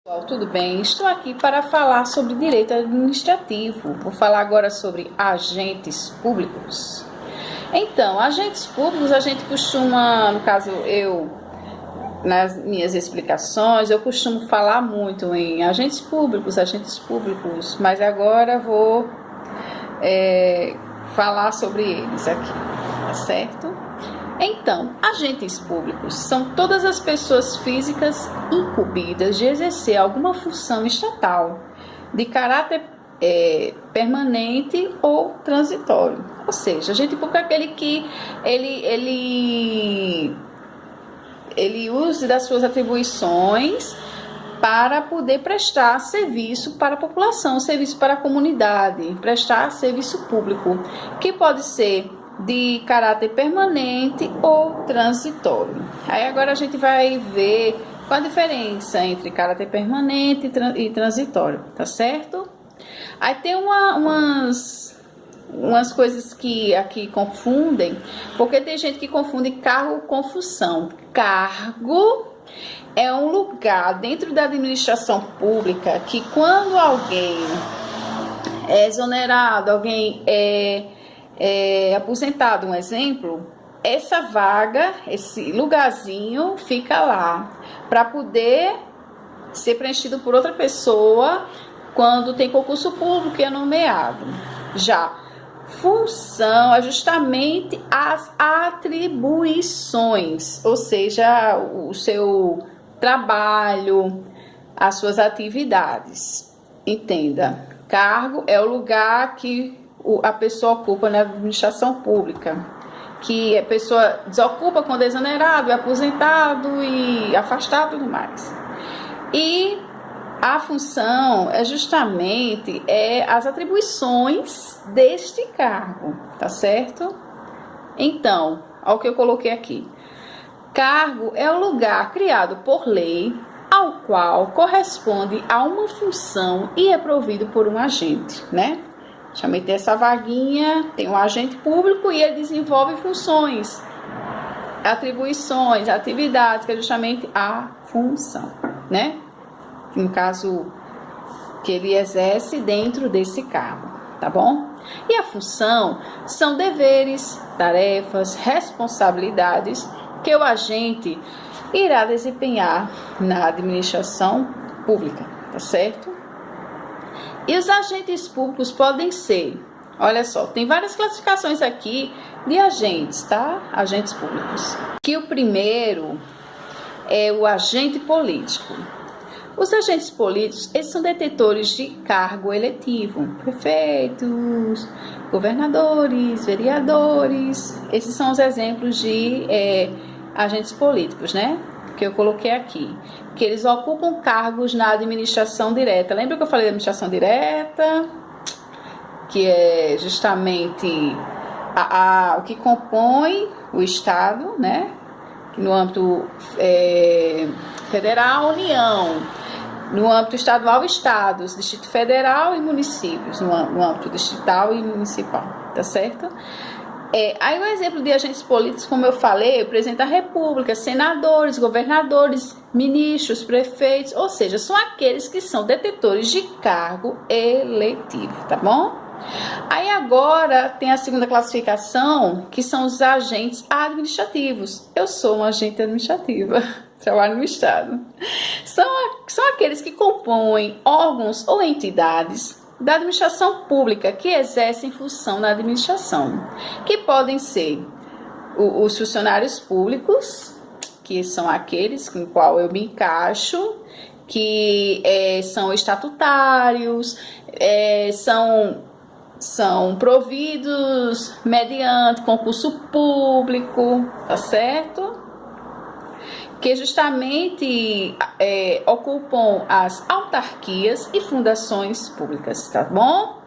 Pessoal, tudo bem? Estou aqui para falar sobre direito administrativo. Vou falar agora sobre agentes públicos. Então, agentes públicos, a gente costuma, no caso nas minhas explicações, eu costumo falar muito em agentes públicos, mas agora vou falar sobre eles aqui, tá certo? Então, agentes públicos são todas as pessoas físicas incumbidas de exercer alguma função estatal de caráter permanente ou transitório. Ou seja, agente público é aquele que ele use das suas atribuições para poder prestar serviço para a população, serviço para a comunidade, prestar serviço público, que pode ser de caráter permanente ou transitório. Aí agora a gente vai ver qual a diferença entre caráter permanente e transitório, tá certo? Aí tem umas coisas que aqui confundem, porque tem gente que confunde cargo com função. Cargo é um lugar dentro da administração pública que, quando alguém é exonerado, alguém é aposentado, um exemplo, essa vaga, esse lugarzinho fica lá para poder ser preenchido por outra pessoa quando tem concurso público e é nomeado. Já função é justamente as atribuições, ou seja, o seu trabalho, as suas atividades. Entenda, cargo é o lugar que a pessoa ocupa na administração pública, que a pessoa desocupa quando é exonerado, é aposentado e afastado e tudo mais. E a função é justamente as atribuições deste cargo, tá certo? Então, olha o que eu coloquei aqui. Cargo é o lugar criado por lei ao qual corresponde a uma função e é provido por um agente, né? Chamei dessa vaguinha, tem um agente público e ele desenvolve funções, atribuições, atividades, que é justamente a função, né? No caso, que ele exerce dentro desse cargo, tá bom? E a função são deveres, tarefas, responsabilidades que o agente irá desempenhar na administração pública, tá certo? E os agentes públicos podem ser, olha só, tem várias classificações aqui de agentes, tá? Agentes públicos. Que o primeiro é o agente político. Os agentes políticos, eles são detentores de cargo eletivo, prefeitos, governadores, vereadores. Esses são os exemplos de agentes políticos, né? Que eu coloquei aqui, que eles ocupam cargos na administração direta. Lembra que eu falei da administração direta? Que é justamente o que compõe o Estado, né? Que no âmbito federal, União. No âmbito estadual, estados, Distrito Federal e municípios, no âmbito distrital e municipal, tá certo? Aí o exemplo de agentes políticos, como eu falei, o presidente da República, senadores, governadores, ministros, prefeitos, ou seja, são aqueles que são detentores de cargo eletivo, tá bom? Aí agora tem a segunda classificação, que são os agentes administrativos. Eu sou uma agente administrativa, trabalho no Estado. São aqueles que compõem órgãos ou entidades da administração pública que exercem função na administração, que podem ser os funcionários públicos, que são aqueles com os quais eu me encaixo, que são estatutários, são providos mediante concurso público, tá certo? Que justamente ocupam as autarquias e fundações públicas, tá bom?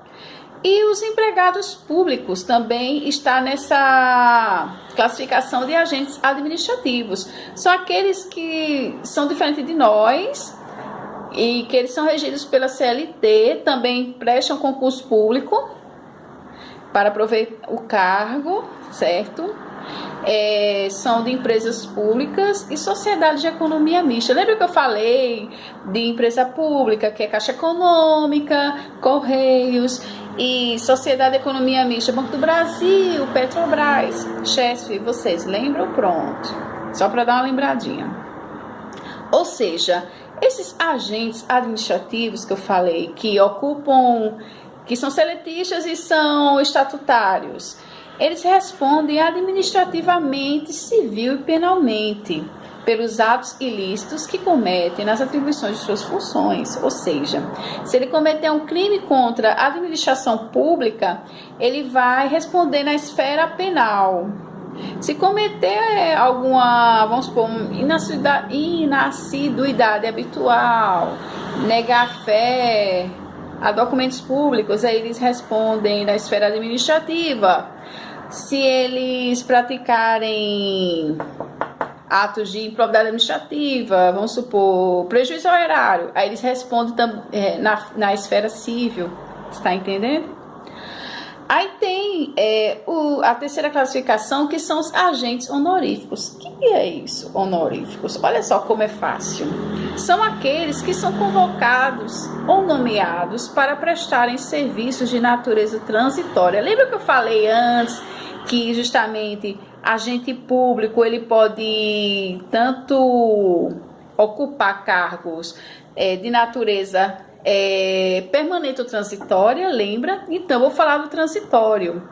E os empregados públicos também estão nessa classificação de agentes administrativos. São aqueles que são diferentes de nós e que eles são regidos pela CLT, também prestam concurso público para prover o cargo, certo? são de empresas públicas e sociedade de economia mista. Lembra que eu falei de empresa pública, que é Caixa Econômica, Correios, e sociedade de economia mista, Banco do Brasil, Petrobras, Chesf, vocês lembram? Pronto, só para dar uma lembradinha. Ou seja, esses agentes administrativos que eu falei, que ocupam, que são seletistas e são estatutários, eles respondem administrativamente, civil e penalmente pelos atos ilícitos que cometem nas atribuições de suas funções. Ou seja, se ele cometer um crime contra a administração pública, ele vai responder na esfera penal. Se cometer alguma, vamos supor, inassiduidade habitual, negar fé a documentos públicos, aí eles respondem na esfera administrativa. Se eles praticarem atos de improbidade administrativa, vamos supor, prejuízo ao erário, aí eles respondem na esfera civil, está entendendo? Aí tem a terceira classificação, que são os agentes honoríficos. O que é isso, honoríficos? Olha só como é fácil. São aqueles que são convocados ou nomeados para prestarem serviços de natureza transitória. Lembra que eu falei antes que justamente agente público, ele pode tanto ocupar cargos de natureza permanente ou transitória, lembra? Então, vou falar do transitório.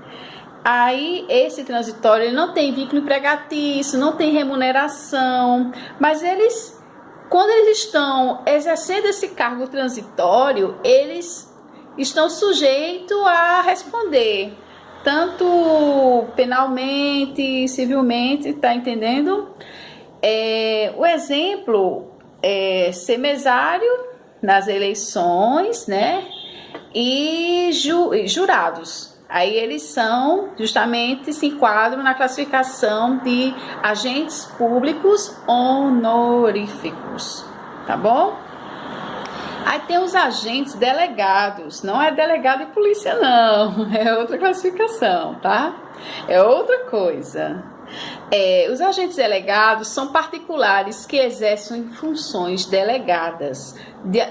Aí, esse transitório, ele não tem vínculo empregatício, não tem remuneração, mas eles, quando eles estão exercendo esse cargo transitório, eles estão sujeitos a responder, tanto penalmente, civilmente, tá entendendo? O exemplo é ser mesário nas eleições, né? E jurados. Aí eles são, justamente, se enquadram na classificação de agentes públicos honoríficos, tá bom? Aí tem os agentes delegados, não é delegado de polícia não, é outra classificação, tá? É outra coisa. Os agentes delegados são particulares que exercem funções delegadas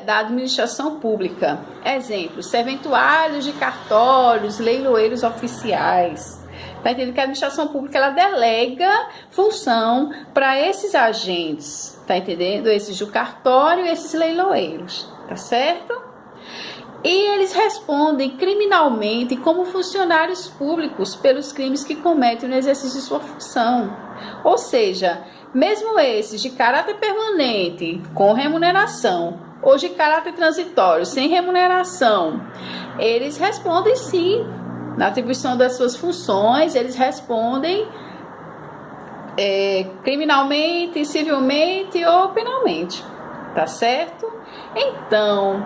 da administração pública. Exemplo, serventuários de cartórios, leiloeiros oficiais. Tá entendendo que a administração pública ela delega função para esses agentes, tá entendendo? Esses do cartório e esses leiloeiros, tá certo? E eles respondem criminalmente como funcionários públicos pelos crimes que cometem no exercício de sua função. Ou seja, mesmo esses de caráter permanente, com remuneração, ou de caráter transitório, sem remuneração, eles respondem sim, na atribuição das suas funções, eles respondem criminalmente, civilmente ou penalmente, tá certo? Então,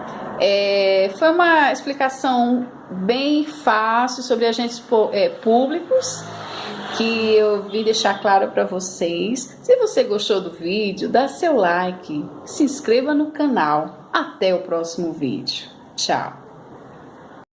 foi uma explicação bem fácil sobre agentes públicos que eu vim deixar claro para vocês. Se você gostou do vídeo, dá seu like, se inscreva no canal. Até o próximo vídeo. Tchau!